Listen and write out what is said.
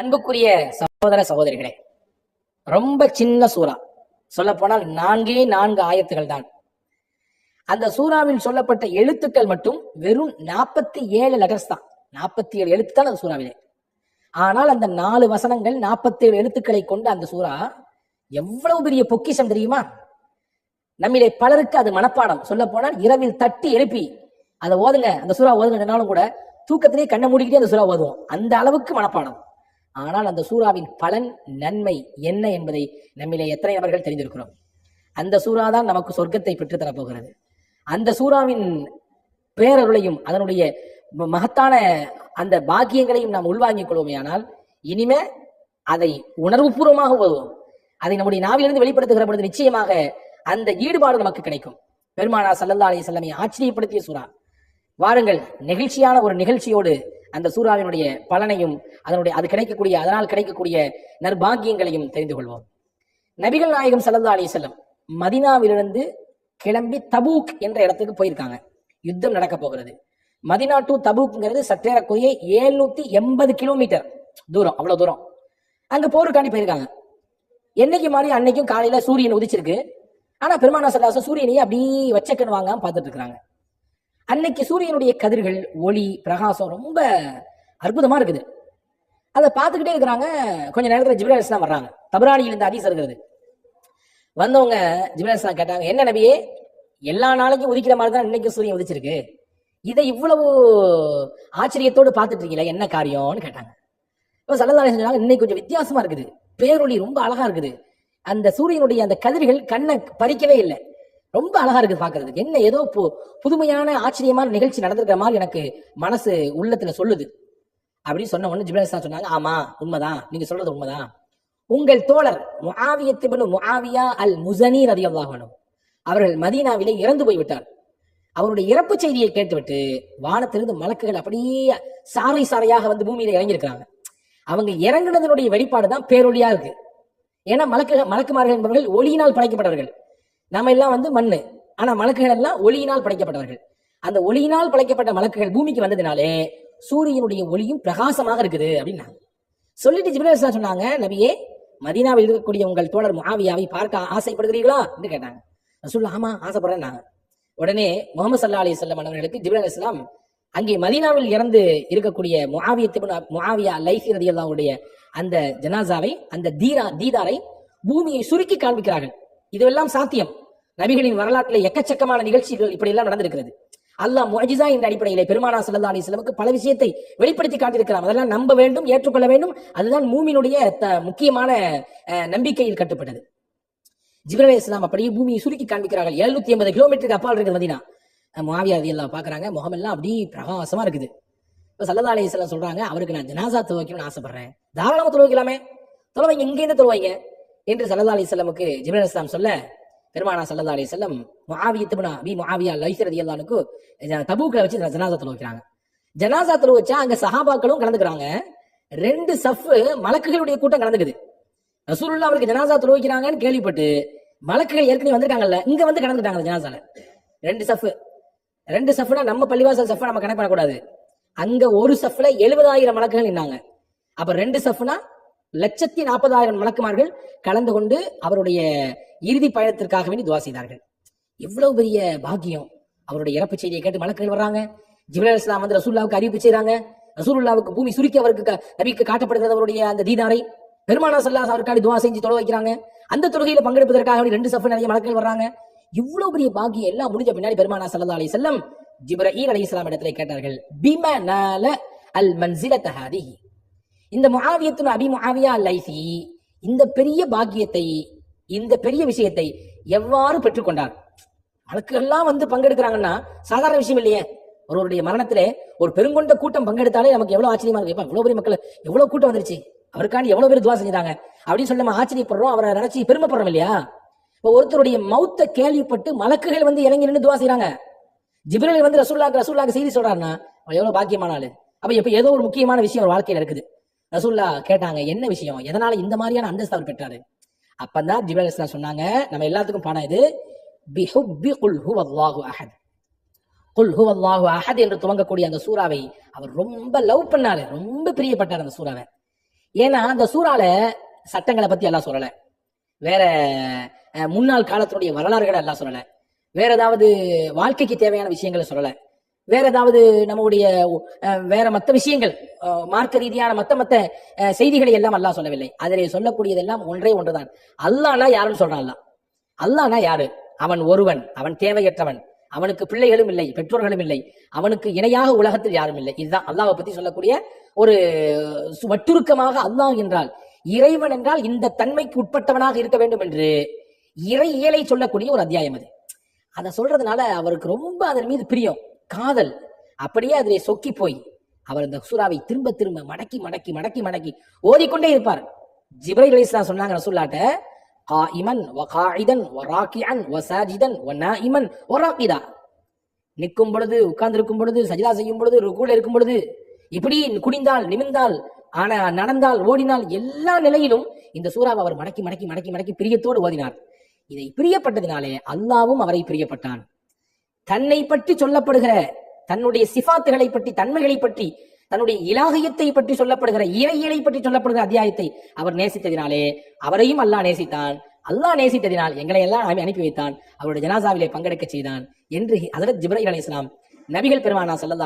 அன்புக்குரிய சகோதர சகோதரிகளே, ரொம்ப சின்ன சூறா, சொல்ல போனால் 4 ஆயத்துகள் தான். அந்த சூறாவில் சொல்லப்பட்ட எழுத்துக்கள் மட்டும் வெறும் 47 லெட்டர்ஸ் தான். 47 எழுத்து தான் அந்த சூறாவிலே. ஆனால் அந்த 4 வசனங்கள் 47 எழுத்துக்களை கொண்ட அந்த சூறா எவ்வளவு பெரிய பொக்கிஷம் தெரியுமா? நம்மிலே பலருக்கு அது மனப்பாடம். சொல்ல போனால் இரவில் தட்டி எழுப்பி அதை ஓதுங்க, அந்த சூறா ஓதுங்கனாலும் கூட தூக்கத்திலே கண்ணை மூடிக்கிட்டே அந்த சூறா ஓதுவோம். அந்த அளவுக்கு மனப்பாடம். ஆனால் அந்த சூறாவின் பலன், நன்மை என்ன என்பதை நம்மிலே எத்தனை நபர்கள் தெரிந்திருக்கிறோம்? அந்த சூறா தான் நமக்கு சொர்க்கத்தை பெற்றுத்தரப் போகிறது. அந்த சூறாவின் பேரருளையும் அதனுடைய மகத்தான அந்த பாக்கியங்களையும் நாம் உள்வாங்கிக் கொள்வோமே, ஆனால் இனிமே அதை உணர்வுபூர்வமாக ஓதுவோம். அதை நம்முடைய நாவிலிருந்து வெளிப்படுத்துகிற பொழுது நிச்சயமாக அந்த ஈடுபாடு நமக்கு கிடைக்கும். பெருமானார் ஸல்லல்லாஹு அலைஹி வஸல்லம் ஆச்சரியப்படுத்திய சூறா. வாருங்கள், நெகிழ்ச்சியான ஒரு நிகழ்ச்சியோடு அந்த சூறாவினுடைய பலனையும் அது கிடைக்கக்கூடிய அதனால் கிடைக்கக்கூடிய நற்பாகியங்களையும் தெரிந்து கொள்வோம். நபிகள் நாயகம் ஸல்லல்லாஹு அலைஹி வஸல்லம் மதீனாவிலிருந்து கிளம்பி தபூக் என்ற இடத்துக்கு போயிருக்காங்க. யுத்தம் நடக்க போகிறது. மதீனா டு தபூக்ங்கிறது சற்றேறக்குரிய 780 கிலோமீட்டர் தூரம். அவ்வளவு தூரம் அங்க போருக்காண்டி போயிருக்காங்க. என்னைக்கு மாதிரி அன்னைக்கும் காலையில சூரியன் உதிச்சிருக்கு. ஆனா பெருமானார் ஸல்லல்லாஹு அலைஹி வஸல்லம் சூரியனையே அப்படியே வச்சக்கன் வாங்காம பார்த்துட்டு இருக்கிறாங்க. அன்னைக்கு சூரியனுடைய கதிர்கள், ஒளி, பிரகாசம் ரொம்ப அற்புதமா இருக்குது. அதை பார்த்துக்கிட்டே இருக்கிறாங்க. கொஞ்ச நேரத்தில் ஜிப்ரீல் அலைஹிஸ்ஸலாம் வர்றாங்க. தபரானியில் இந்த ஹதீஸ் இருக்கிறது. வந்தவங்க ஜிப்ரீல் அலைஹிஸ்ஸலாம் கேட்டாங்க, என்ன நபியே, எல்லா நாளைக்கும் உதிக்கிற மாதிரி தான் இன்னைக்கு சூரியன் உதிச்சிருக்கு, இதை இவ்வளவு ஆச்சரியத்தோடு பார்த்துட்டு இருக்கீங்களா, என்ன காரியம்னு கேட்டாங்க. இப்போ ஸல்லல்லாஹு அலைஹி வஸல்லம் இன்னைக்கு கொஞ்சம் வித்தியாசமா இருக்குது, பேரொளி ரொம்ப அழகா இருக்குது, அந்த சூரியனுடைய அந்த கதிர்கள் கண்ணை பறிக்கவே இல்லை, ரொம்ப அழகா இருக்குது பாக்குறதுக்கு, என்ன ஏதோ புதுமையான ஆச்சரியமான நிகழ்ச்சி நடந்திருக்கிற மாதிரி எனக்கு மனசு உள்ளத்துல சொல்லுது அப்படின்னு சொன்ன உடனே ஜிப்ரீல் அலைஹிஸ்ஸலாம் சொன்னாங்க, ஆமா உண்மைதான், நீங்க சொல்றது உண்மைதான். உங்கள் தோழர் முஆவியா இப்னு முஆவியா அல் முஸனி ரலியல்லாஹு அன்ஹு அவர்கள் மதீனாவிலே இறந்து போய்விட்டார். அவருடைய இறப்பு செய்தியை கேட்டுவிட்டு வானத்திலிருந்து மலக்குகள் அப்படியே சாறை சாறையாக வந்து பூமியில இறங்கியிருக்கிறாங்க. அவங்க இறங்குனதனுடைய வெளிப்பாடு தான் பேரொழியா இருக்கு. ஏன்னா மலக்குமார்கள் என்பவர்கள் ஒளியினால் படைக்கப்பட்டவர்கள். நாம எல்லாம் வந்து மண்ணு, ஆனா மலக்குகள் எல்லாம் ஒளியினால் படைக்கப்பட்டவர்கள். அந்த ஒளியினால் படைக்கப்பட்ட மலக்குகள் பூமிக்கு வந்ததினாலே சூரியனுடைய ஒளியும் பிரகாசமாக இருக்குது அப்படின்னு சொல்லிட்டு ஜிப்ரீல் அலைஹிஸ்ஸலாம் சொன்னாங்க, நபியே, மதீனாவில் இருக்கக்கூடிய உங்கள் தோழர் முஆவியாவை பார்க்க ஆசைப்படுகிறீர்களா என்று கேட்டாங்க. ரசூலுல்லாஹ் ஆமா ஆசைப்படுறேன். உடனே முஹம்மது ஸல்லல்லாஹு அலைஹி வஸல்லம் அவர்களுக்கு ஜிப்ரீல் அலைஹிஸ்ஸலாம் அங்கே மதீனாவில் இறந்து இருக்கக்கூடிய முஆவியா லைஸி ரலியல்லாஹு அன்ஹுடைய அந்த ஜனாசாவை, அந்த தீதாரை பூமியை சுருக்கி காண்பிக்கிறார்கள். இதுவெல்லாம் சாத்தியம். நபிகளின் வரலாற்றில் எக்கச்சக்கமான நிகழ்ச்சிகள் இப்படி எல்லாம் நடந்திருக்கிறது. அல்லாஹ் முஅஜிஸா என்ற அடிப்படையில் பெருமானார் ஸல்லல்லாஹு அலைஹி வஸல்லமுக்கு பல விஷயத்தை வெளிப்படுத்தி காட்டியிருக்கிறார். அதெல்லாம் நம்ப வேண்டும், ஏற்றுக்கொள்ள வேண்டும். அதுதான் மூமினுடைய முக்கியமான நம்பிக்கையில் கட்டுப்பட்டது. ஜிப்ரீல் அலைஹிஸ்ஸலாம் அப்படியே பூமியை சுருக்கி காண்பிக்கிறார்கள். 780 கிலோமீட்டருக்கு அப்பால் இருக்குது மதீனா. முஆவியா ரலியல்லாஹு பாக்குறாங்க, முகமெல்லாம் அப்படியே பிரகாசமா இருக்குது. இப்ப ஸல்லல்லாஹு அலைஹி வஸல்லம் சொல்றாங்க, அவருக்கு நான் ஜனாசா தொழுவைக்கணும்னு ஆசைப்படுறேன், தாராளமா தொழுவைக்கலாமே, தொழுவைங்க, இங்க இருந்து தொழுவைங்க என்று ஸல்லல்லாஹு அலைஹி வஸல்லமுக்கு ஜிப்ரீல் அலைஹிஸ்ஸலாம் சொல்ல, பெருமானார் ஸல்லல்லாஹு அலைஹி வஸல்லம் முஆவியா இப்னு அபி முஆவியா லைஸி ரலியல்லாஹு அன்ஹு தபூக்ல வச்சு ஜனாசா தொழுவைக்கிறாங்க. ஜனாசா தொழு வச்சா அங்க சஹாபாக்களும் கலந்துக்கிறாங்க. 2 சஃப் மலக்குகளுடைய கூட்டம் கலந்துக்குது. ரசூலுல்லாஹ் அவருக்கு ஜனாசா தொழுவைக்கிறாங்கன்னு கேள்விப்பட்டு மலக்குகள் ஏற்கனவே வந்திருக்காங்கல்ல, இங்க வந்து கலந்துட்டாங்க ஜனாசால. 2 சஃப்னா நம்ம பள்ளிவாசல் சஃப் நம்ம கணக்கு பண்ணக்கூடாது. அங்க ஒரு சஃப்ல 70,000 மலக்குகள் நின்னாங்க. அப்ப 2 சஃப்னா 140,000 மலக்குமார்கள் கலந்து கொண்டு அவருடைய இறுதி பயணத்திற்காக வேண்டி துஆ செய்தார்கள். எவ்வளவு பெரிய பாக்கியம்! அவருடைய இறப்பு செய்தியை கேட்டு மலக்குகள் வர்றாங்க. ஜிப்ரீல் அலைஹிஸ்ஸலாம் வந்து ரசூலுல்லாஹ்வுக்கு அறிவிப்பு செய்றாங்க. ரசூலுல்லாஹ்வுக்கு பூமி சுருக்கி அவருக்கு நபிக்கு காட்டப்படுகிறது அவருடைய அந்த தீதாரை. பெருமானார் ஸல்லல்லாஹு அலைஹி வஸல்லம் துஆ செஞ்சு தொழ வைக்கிறாங்க. அந்த தொழுகையில பங்கெடுப்பதற்காக 2 சஃப் நிறைய மலக்குகள் வர்றாங்க. இவ்வளவு பெரிய பாக்கியம் எல்லாம் முடிஞ்ச பின்னாடி பெருமானார் ஸல்லல்லாஹு அலைஹி வஸல்லம் ஜிப்ரீல் அலைஹிஸ்ஸலாம் இடத்திலே கேட்டார்கள், பிமா நால அல் மன்சிலத ஹாதிஹி, இந்த முஆவியா இப்னு அபி முஆவியா லைஸி இந்த பெரிய பாக்கியத்தை, இந்த பெரிய விஷயத்தை எவ்வாறு பெற்றுக்கொண்டார்? மலக்குகள்லாம் வந்து பங்கெடுக்கிறாங்கன்னா சாதாரண விஷயம் இல்லையே. ஒருவருடைய மரணத்திலே ஒரு பெருங்கொண்ட கூட்டம் பங்கெடுத்தாலே நமக்கு எவ்வளவு ஆச்சரியமா இருக்கு. எவ்வளவு பெரிய மக்கள், எவ்வளவு கூட்டம் வந்துருச்சு, அவருக்காண்டி எவ்வளவு பேர் துஆ செஞ்சாங்க அப்படின்னு சொல்லி நம்ம ஆச்சரியப்படுறோம், அவரை நினைச்சு பெருமைப்படுறோம் இல்லையா? இப்போ ஒருத்தருடைய மௌத்த கேள்விப்பட்டு மலக்குகள் வந்து இறங்கி நின்று துஆ செய்றாங்க. ஜிப்ரீல் வந்து ரசூலுல்லாஹ்க்கு செய்தி சொல்றாருன்னா எவ்வளவு பாக்கியமான ஆளு. அப்ப எப்ப ஏதோ ஒரு முக்கியமான விஷயம் ஒரு வாழ்க்கையில இருக்குது. ரசூலுல்லாஹ் கேட்டாங்க, என்ன விஷயம், எதனால இந்த மாதிரியான அந்தஸ்து அவர் பெற்றாரு? அப்பதான் ஜிப்ரீல் அலைஹிஸ்ஸலாம் சொன்னாங்க, நம்ம எல்லாத்துக்கும் பாடம் இது, பிஹுப்பி குல் ஹுவல்லாஹு அஹத், குல் ஹுவல்லாஹு அஹத் என்று துவங்கக்கூடிய அந்த சூறாவை அவர் ரொம்ப லவ் பண்ணாரு, ரொம்ப பிரியப்பட்டார் அந்த சூறாவை. ஏன்னா அந்த சூறால சட்டங்களை பத்தி எல்லாம் சொல்லல, வேற முன்னாள் காலத்தினுடைய வரலாறுகளை எல்லாம் சொல்லல, வேற ஏதாவது வாழ்க்கைக்கு தேவையான விஷயங்களை சொல்லல, வேற ஏதாவது நம்முடைய வேற மற்ற விஷயங்கள் மார்க்க ரீதியான மத்த செய்திகளை எல்லாம் அல்லாஹ் சொல்லவில்லை. அதிலே சொல்லக்கூடியதெல்லாம் ஒன்றே ஒன்றுதான். அல்லாஹ்னா யாருன்னு சொல்றான். அல்லாஹ்னா யாரு? அவன் ஒருவன், அவன் தேவையற்றவன், அவனுக்கு பிள்ளைகளும் இல்லை, பெற்றோர்களும் இல்லை, அவனுக்கு இணையாக உலகத்தில் யாரும் இல்லை. இதுதான் அல்லாஹ்வை பத்தி சொல்லக்கூடிய ஒரு வட்டுருக்கமாக. அல்லாஹ் என்றால், இறைவன் என்றால் இந்த தன்மைக்கு உட்பட்டவனாக இருக்க வேண்டும் என்று இறையியலை சொல்லக்கூடிய ஒரு அத்தியாயம் அது. அதை சொல்றதுனால அவருக்கு ரொம்ப அதன் மீது பிரியம், காதல். அப்படியே அதிலே சொக்கி போய் அவர் இந்த சூறாவை திரும்ப திரும்ப மடக்கி மடக்கி மடக்கி மடக்கி ஓதிக்கொண்டே இருப்பார். ஜிப்ரைல் அலைஹிஸ்ஸலாம் சொன்னாங்க ரசூலுல்லாஹ்ட்ட, காயிமன் வ காயிதன் வ ராகிஅன் வ சாஜிதன் வ நாயிமன் வ ராகிதா. நிற்கும் பொழுது, உட்கார்ந்து இருக்கும் பொழுது, சஜிதா செய்யும் பொழுது, ருக்கூல இருக்கும் பொழுது, இப்படி குனிந்தால், நிமிர்ந்தால், ஆனா நடந்தால், ஓடினால், எல்லா நிலையிலும் இந்த சூறாவை அவர் மடக்கி மடக்கி மடக்கி மடக்கி பிரியத்தோடு ஓதினார். இதை பிரியப்பட்டதினாலே அல்லாவும் அவரை பிரியப்பட்டான். தன்னை பற்றி சொல்லப்படுகிற தன்னுடைய சிஃபாத்துகளை பற்றி, தன்மைகளை பற்றி, தன்னுடைய இலாகியத்தை பற்றி சொல்லப்படுகிற, இறையியலை பற்றி சொல்லப்படுகிற அத்தியாயத்தை அவர் நேசித்ததினாலே அவரையும் அல்லாஹ் நேசித்தான். அல்லாஹ் நேசித்ததினால் எங்களை எல்லாம் அனுப்பி வைத்தான், அவருடைய ஜனாசாவிலே பங்கெடுக்க செய்தான் என்று ஹஜ்ரத் ஜிப்ரீல் அலைஹிஸ்ஸலாம் நபிகள் பெருமானார் ஸல்லல்லாஹு